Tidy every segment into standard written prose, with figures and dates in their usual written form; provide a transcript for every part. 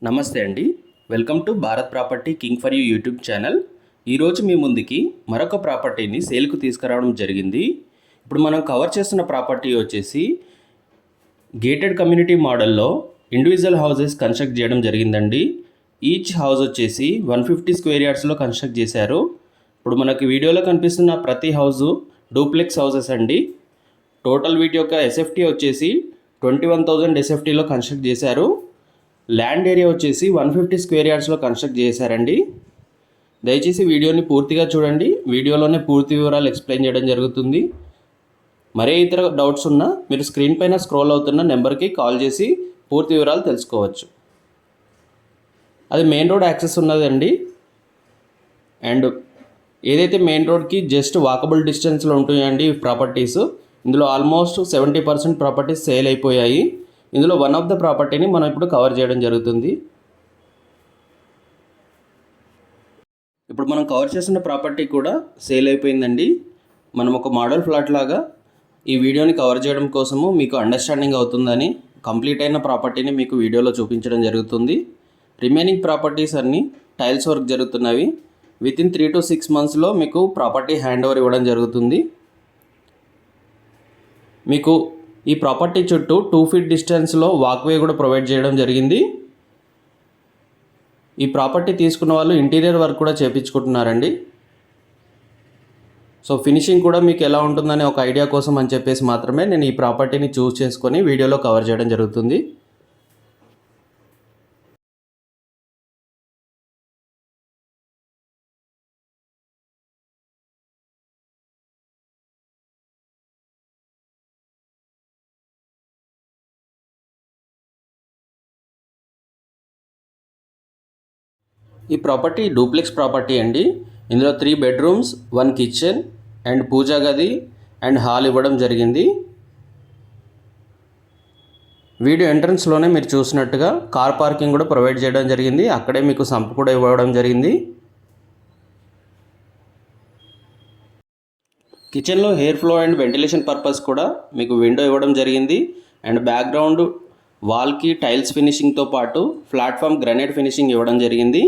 నమస్తే అండి. Welcome to Bharat property king for you YouTube channel. ఈరోజు మీ ముందుకి మరొక ప్రాపర్టీని సేల్కు తీసుకురావడం జరిగింది. ఇప్పుడు మనం కవర్ చేస్తున్న ప్రాపర్టీ వచ్చేసి గేటెడ్ కమ్యూనిటీ మోడల్లో ఇండివిజువల్ హౌసెస్ కన్స్ట్రక్ట్ చేయడం జరిగిందండి. ఈచ్ హౌస్ వచ్చేసి 150 స్క్వేర్ యార్డ్స్లో కన్స్ట్రక్ట్ చేశారు. ఇప్పుడు మనకి వీడియోలో కనిపిస్తున్న ప్రతి హౌసు డూప్లెక్స్ హౌసెస్ అండి. టోటల్ వీటి యొక్క ఎస్ఎఫ్టీ వచ్చేసి 21,000 ఎస్ఎఫ్టీలో కన్స్ట్రక్ట్ చేశారు. ల్యాండ్ ఏరియా వచ్చేసి 150 స్క్వేర్ యార్డ్స్లో కన్స్ట్రక్ట్ చేశారండి. దయచేసి వీడియోని పూర్తిగా చూడండి. వీడియోలోనే పూర్తి వివరాలు ఎక్స్ప్లెయిన్ చేయడం జరుగుతుంది. మరే ఇతర డౌట్స్ ఉన్నా మీరు స్క్రీన్ పైన స్క్రోల్ అవుతున్న నెంబర్కి కాల్ చేసి పూర్తి వివరాలు తెలుసుకోవచ్చు. అది మెయిన్ రోడ్ యాక్సెస్ ఉన్నదండి. అండ్ ఏదైతే మెయిన్ రోడ్కి జస్ట్ వాకబుల్ డిస్టెన్స్లో ఉంటాయండి ప్రాపర్టీస్. ఇందులో ఆల్మోస్ట్ 70% ప్రాపర్టీస్ సేల్ అయిపోయాయి. ఇందులో వన్ ఆఫ్ ద ప్రాపర్టీని మనం ఇప్పుడు కవర్ చేయడం జరుగుతుంది. ఇప్పుడు మనం కవర్ చేసిన ప్రాపర్టీ కూడా సేల్ అయిపోయిందండి. మనం ఒక మోడల్ ఫ్లాట్ లాగా ఈ వీడియోని కవర్ చేయడం కోసము మీకు అండర్స్టాండింగ్ అవుతుందని కంప్లీట్ అయిన ప్రాపర్టీని మీకు వీడియోలో చూపించడం జరుగుతుంది. రిమైనింగ్ ప్రాపర్టీస్ అన్నీ టైల్స్ వర్క్ జరుగుతున్నవి. వితిన్ 3 to 6 monthsలో మీకు ప్రాపర్టీ హ్యాండ్ ఓవర్ ఇవ్వడం జరుగుతుంది. మీకు ఈ ప్రాపర్టీ చుట్టూ 2 feet డిస్టెన్స్లో వాక్వే కూడా ప్రొవైడ్ చేయడం జరిగింది. ఈ ప్రాపర్టీ తీసుకున్న వాళ్ళు ఇంటీరియర్ వర్క్ కూడా చేయించుకుంటున్నారండి. సో ఫినిషింగ్ కూడా మీకు ఎలా ఉంటుందనే ఒక ఐడియా కోసం అని చెప్పేసి మాత్రమే నేను ఈ ప్రాపర్టీని చూస్ చేసుకొని వీడియోలో కవర్ చేయడం జరుగుతుంది. ఈ ప్రాపర్టీ డూప్లెక్స్ ప్రాపర్టీ అండి. ఇందులో 3 bedrooms, 1 kitchen అండ్ పూజా గది అండ్ హాల్ ఇవ్వడం జరిగింది. వీడియో ఎంట్రన్స్లోనే మీరు చూసినట్టుగా కార్ పార్కింగ్ కూడా ప్రొవైడ్ చేయడం జరిగింది. అక్కడే మీకు సంప్ కూడా ఇవ్వడం జరిగింది. కిచెన్లో hair flow and ventilation purpose కూడా మీకు విండో ఇవ్వడం జరిగింది. అండ్ బ్యాక్గ్రౌండ్ వాల్కి టైల్స్ ఫినిషింగ్తో పాటు ప్లాట్ఫామ్ గ్రానైట్ ఫినిషింగ్ ఇవ్వడం జరిగింది.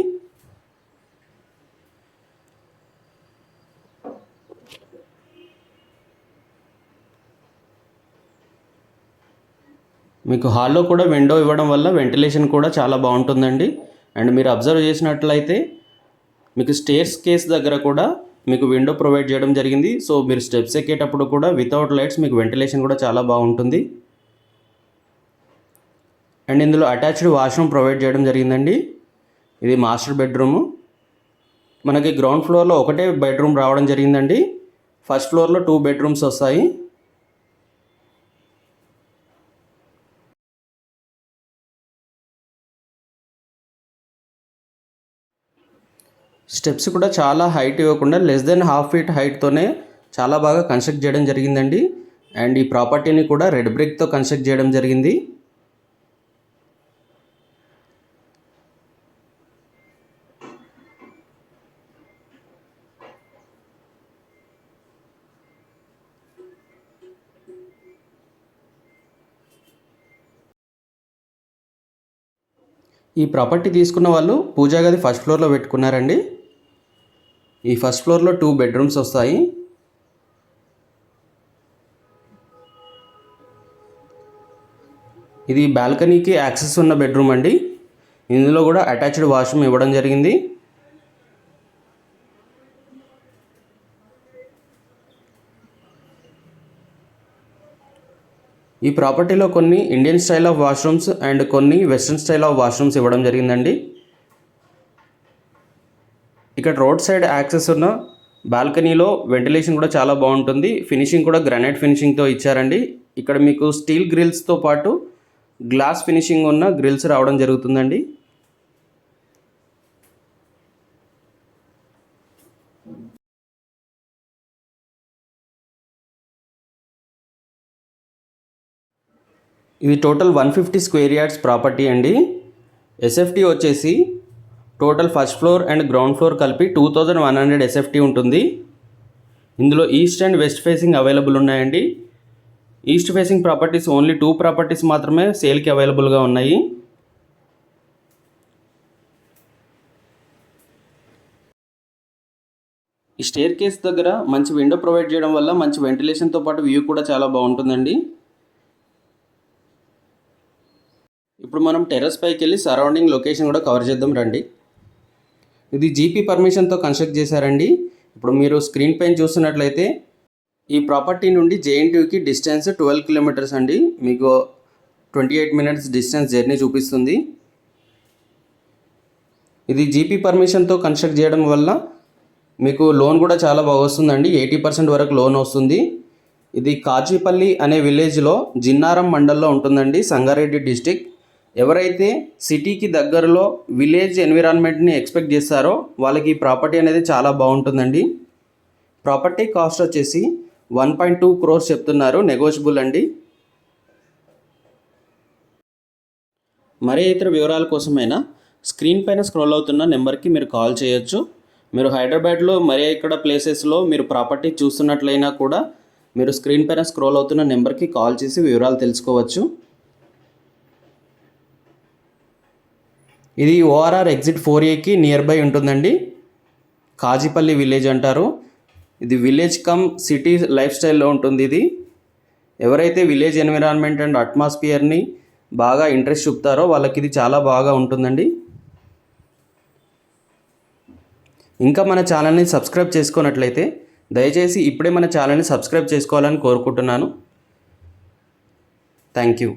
మీకు హాల్లో కూడా విండో ఇవ్వడం వల్ల వెంటిలేషన్ కూడా చాలా బాగుంటుందండి. అండ్ మీరు అబ్జర్వ్ చేసినట్లయితే మీకు స్టేర్స్ కేస్ దగ్గర కూడా మీకు విండో ప్రొవైడ్ చేయడం జరిగింది. సో మీరు స్టెప్స్ ఎక్కేటప్పుడు కూడా వితౌట్ లైట్స్ మీకు వెంటిలేషన్ కూడా చాలా బాగుంటుంది. అండ్ ఇందులో అటాచ్డ్ వాష్రూమ్ ప్రొవైడ్ చేయడం జరిగిందండి. ఇది మాస్టర్ బెడ్రూము. మనకి గ్రౌండ్ ఫ్లోర్లో ఒకటే బెడ్రూమ్ రావడం జరిగిందండి. ఫస్ట్ ఫ్లోర్లో 2 bedrooms వస్తాయి. స్టెప్స్ కూడా చాలా హైట్ ఇవ్వకుండా లెస్ దెన్ 1/2 feet హైట్తోనే చాలా బాగా కన్స్ట్రక్ట్ చేయడం జరిగిందండి. అండ్ ఈ ప్రాపర్టీని కూడా రెడ్ బ్రిక్తో కన్స్ట్రక్ట్ చేయడం జరిగింది. ఈ ప్రాపర్టీ తీసుకున్న వాళ్ళు పూజా గది ఫస్ట్ ఫ్లోర్లో పెట్టుకున్నారండి. ఈ ఫస్ట్ ఫ్లోర్లో 2 bedrooms వస్తాయి. ఇది బాల్కనీకి యాక్సెస్ ఉన్న బెడ్రూమ్ అండి. ఇందులో కూడా అటాచ్డ్ వాష్రూమ్ ఇవ్వడం జరిగింది. ఈ ప్రాపర్టీలో కొన్ని Indian style of washrooms and కొన్ని వెస్ట్రన్ స్టైల్ ఆఫ్ వాష్రూమ్స్ ఇవ్వడం జరిగిందండి. ఇక్కడ రోడ్ సైడ్ యాక్సెస్ ఉన్న బాల్కనీలో వెంటిలేషన్ కూడా చాలా బాగుంటుంది. ఫినిషింగ్ కూడా గ్రానైట్ ఫినిషింగ్తో ఇచ్చారండి. ఇక్కడ మీకు స్టీల్ గ్రిల్స్తో పాటు గ్లాస్ ఫినిషింగ్ ఉన్న గ్రిల్స్ రావడం జరుగుతుందండి. ఇది టోటల్ 150 స్క్వేర్ యార్డ్స్ ప్రాపర్టీ అండి. ఎస్ఎఫ్టీ వచ్చేసి total first floor and ground floor కలిపి 2100 ఎస్ఎఫ్టీ ఉంటుంది. ఇందులో east and west facing available ఉన్నాయండి. East facing properties only 2 properties మాత్రమే సేల్కి అవైలబుల్గా ఉన్నాయి. ఈ స్టేర్ కేస్ దగ్గర మంచి విండో ప్రొవైడ్ చేయడం వల్ల మంచి వెంటిలేషన్తో పాటు వ్యూ కూడా చాలా బాగుంటుందండి. ఇప్పుడు మనం టెర్రస్ పైకి వెళ్ళి సరౌండింగ్ లొకేషన్ కూడా కవర్ చేద్దాం రండి. ఇది జీపీ పర్మిషన్తో కన్స్ట్రక్ట్ చేశారండి. ఇప్పుడు మీరు స్క్రీన్ పైన చూస్తున్నట్లయితే ఈ ప్రాపర్టీ నుండి జేఎన్టీయూకి డిస్టెన్స్ 12 కిలోమీటర్స్ అండి. మీకు 28 మినిట్స్ డిస్టెన్స్ జర్నీ చూపిస్తుంది. ఇది జీపీ పర్మిషన్తో కన్స్ట్రక్ట్ చేయడం వల్ల మీకు లోన్ కూడా చాలా బాగా వస్తుందండి. 80% వరకు లోన్ వస్తుంది. ఇది కాజీపల్లి అనే విలేజ్లో జిన్నారం మండల్లో ఉంటుందండి, సంగారెడ్డి డిస్టిక్. ఎవరైతే సిటీకి దగ్గరలో విలేజ్ ఎన్విరాన్మెంట్ని ఎక్స్పెక్ట్ చేస్తారో వాళ్ళకి ఈ ప్రాపర్టీ అనేది చాలా బాగుంటుందండి. ప్రాపర్టీ కాస్ట్ వచ్చేసి 1.2 crores చెప్తున్నారు, నెగోషియబుల్ అండి. మరే ఇతర వివరాల కోసమైనా స్క్రీన్ పైన స్క్రోల్ అవుతున్న నెంబర్కి మీరు కాల్ చేయొచ్చు. మీరు హైదరాబాద్లో మరే ఇక్కడ ప్లేసెస్లో మీరు ప్రాపర్టీ చూస్తున్నట్లయినా కూడా మీరు స్క్రీన్ పైన స్క్రోల్ అవుతున్న నెంబర్కి కాల్ చేసి వివరాలు తెలుసుకోవచ్చు. ఇది ORR exit 4A near by ఉంటుందండి. కాజీపల్లి విలేజ్ అంటారు. ఇది విలేజ్ కమ్ సిటీ లైఫ్ స్టైల్లో ఉంటుంది. ఇది ఎవరైతే విలేజ్ ఎన్విరాన్మెంట్ అండ్ అట్మాస్ఫియర్ని బాగా ఇంట్రెస్ట్ చూపుతారో వాళ్ళకి ఇది చాలా బాగా ఉంటుందండి. ఇంకా మన ఛానల్ని సబ్స్క్రైబ్ చేసుకున్నట్లయితే దయచేసి ఇప్పుడే మన ఛానల్ని సబ్స్క్రైబ్ చేసుకోవాలని కోరుకుంటున్నాను. Thank you.